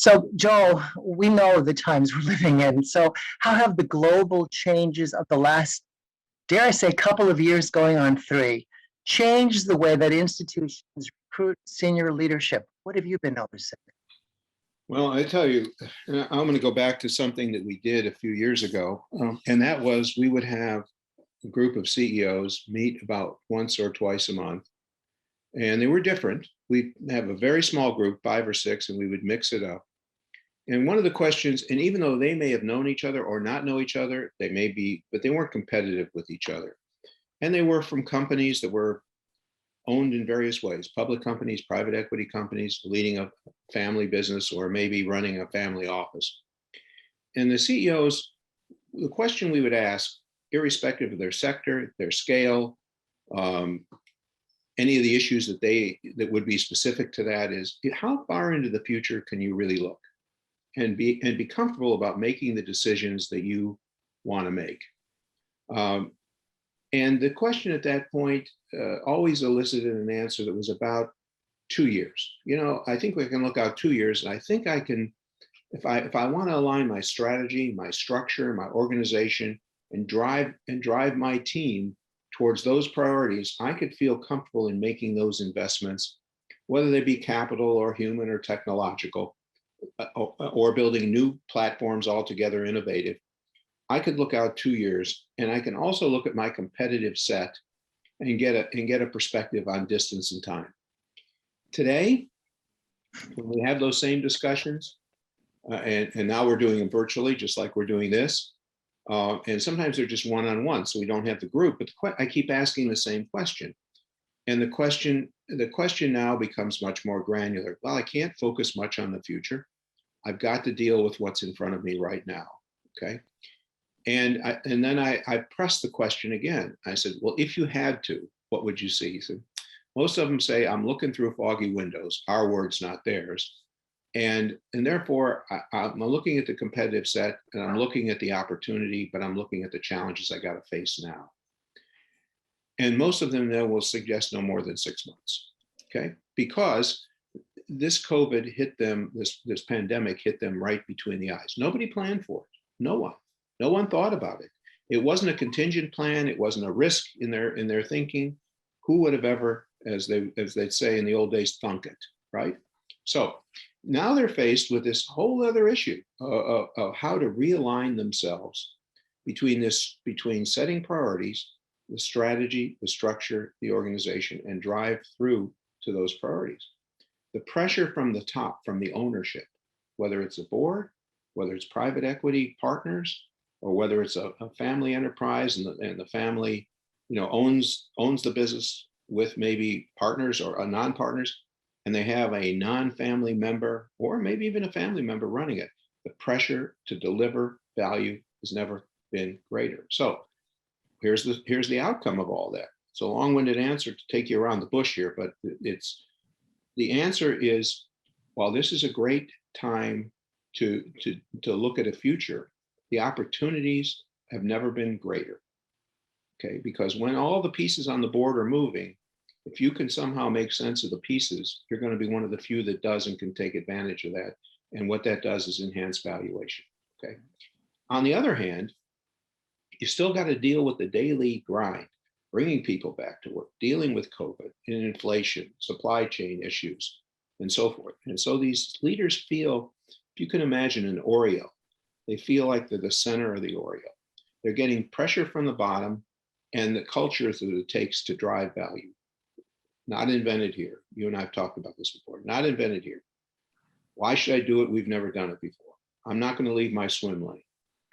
So, Joel, we know the times we're living in. So, how have the global changes of the last, dare I say, couple of years going on 3, changed the way that institutions recruit senior leadership? What have you been noticing? Well, I tell you, I'm going to go back to something that we did a few years ago, and that was we would have a group of CEOs meet about once or twice a month, and they were different. We have a very small group, 5 or 6, and we would mix it up. And one of the questions, and even though they may have known each other or not know each other, they may be, but they weren't competitive with each other. And they were from companies that were owned in various ways, public companies, private equity companies, leading a family business, or maybe running a family office. And the CEOs, the question we would ask, irrespective of their sector, their scale, any of the issues that would be specific to that is, how far into the future can you really look and be comfortable about making the decisions that you want to make? And the question at that point always elicited an answer that was about 2 years. You know, I think we can look out 2 years, and I think I can, if I want to align my strategy, my structure, my organization, and drive my team towards those priorities, I could feel comfortable in making those investments, whether they be capital or human or technological, or building new platforms altogether innovative. I could look out 2 years, and I can also look at my competitive set and get a perspective on distance and time. Today, when we have those same discussions, and now we're doing them virtually, just like we're doing this, and sometimes they're just one-on-one, so we don't have the group. But I keep asking the same question, and the question now becomes much more granular. Well, I can't focus much on the future. I've got to deal with what's in front of me right now. Okay. And then I pressed the question again. I said, well, if you had to, what would you see? He said, most of them say, I'm looking through foggy windows, our words, not theirs. And therefore, I'm looking at the competitive set, and I'm looking at the opportunity, but I'm looking at the challenges I got to face now. And most of them then will suggest no more than 6 months, okay? Because this COVID hit them, this pandemic hit them right between the eyes. Nobody planned for it, no one. No one thought about it. It wasn't a contingent plan. It wasn't a risk in their thinking. Who would have ever, as they'd say in the old days, thunk it, right? So now they're faced with this whole other issue of how to realign themselves between setting priorities, the strategy, the structure, the organization, and drive through to those priorities. The pressure from the top, from the ownership, whether it's a board, whether it's private equity partners, or whether it's a family enterprise and the family, you know, owns the business with maybe partners or non-partners, and they have a non-family member or maybe even a family member running it. The pressure to deliver value has never been greater. So here's the outcome of all that. It's a long-winded answer to take you around the bush here, but the answer is, while this is a great time to look at a future, the opportunities have never been greater, okay? Because when all the pieces on the board are moving, if you can somehow make sense of the pieces, you're going to be one of the few that does and can take advantage of that. And what that does is enhance valuation, okay? On the other hand, you still got to deal with the daily grind, bringing people back to work, dealing with COVID and inflation, supply chain issues, and so forth. And so these leaders feel, if you can imagine an Oreo, they feel like they're the center of the Oreo. They're getting pressure from the bottom and the cultures that it takes to drive value. Not invented here. You and I have talked about this before. Not invented here. Why should I do it? We've never done it before. I'm not going to leave my swim lane.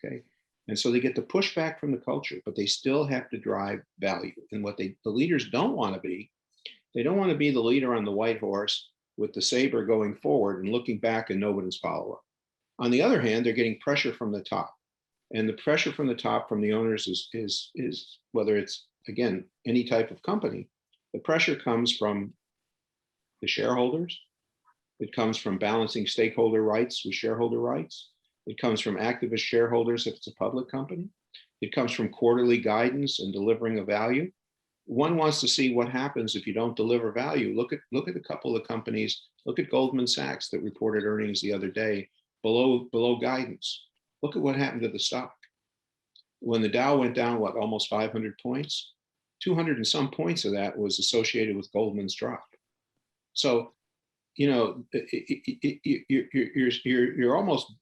Okay. And so they get the pushback from the culture, but they still have to drive value. And what the leaders don't want to be, they don't want to be the leader on the white horse with the saber going forward and looking back and nobody's follow up. On the other hand, they're getting pressure from the top, and the pressure from the top from the owners is whether it's, again, any type of company, the pressure comes from the shareholders. It comes from balancing stakeholder rights with shareholder rights. It comes from activist shareholders if it's a public company. It comes from quarterly guidance and delivering a value. One wants to see what happens if you don't deliver value. Look at a couple of companies Look at Goldman Sachs that reported earnings the other day below guidance. Look at what happened to the stock. When the Dow went down, what, almost 500 points? 200 and some points of that was associated with Goldman's drop. So, you know, you're almost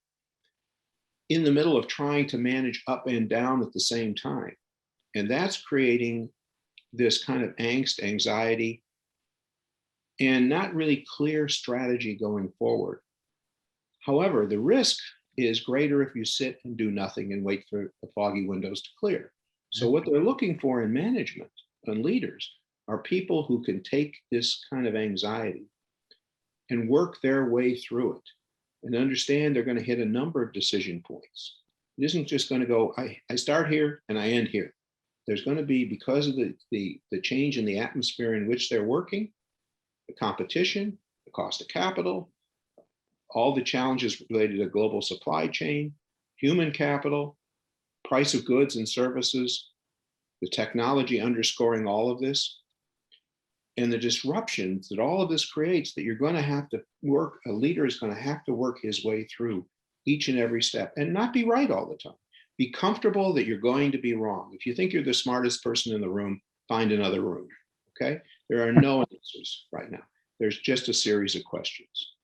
in the middle of trying to manage up and down at the same time. And that's creating this kind of angst, anxiety, and not really clear strategy going forward. However, the risk is greater if you sit and do nothing and wait for the foggy windows to clear. So what they're looking for in management and leaders are people who can take this kind of anxiety and work their way through it and understand they're going to hit a number of decision points. It isn't just going to go, I start here and I end here. There's going to be, because of the change in the atmosphere in which they're working, the competition, the cost of capital, all the challenges related to global supply chain, human capital, price of goods and services, the technology underscoring all of this, and the disruptions that all of this creates, that you're going to have to work, a leader is going to have to work his way through each and every step and not be right all the time. Be comfortable that you're going to be wrong. If you think you're the smartest person in the room, find another room, okay? There are no answers right now. There's just a series of questions.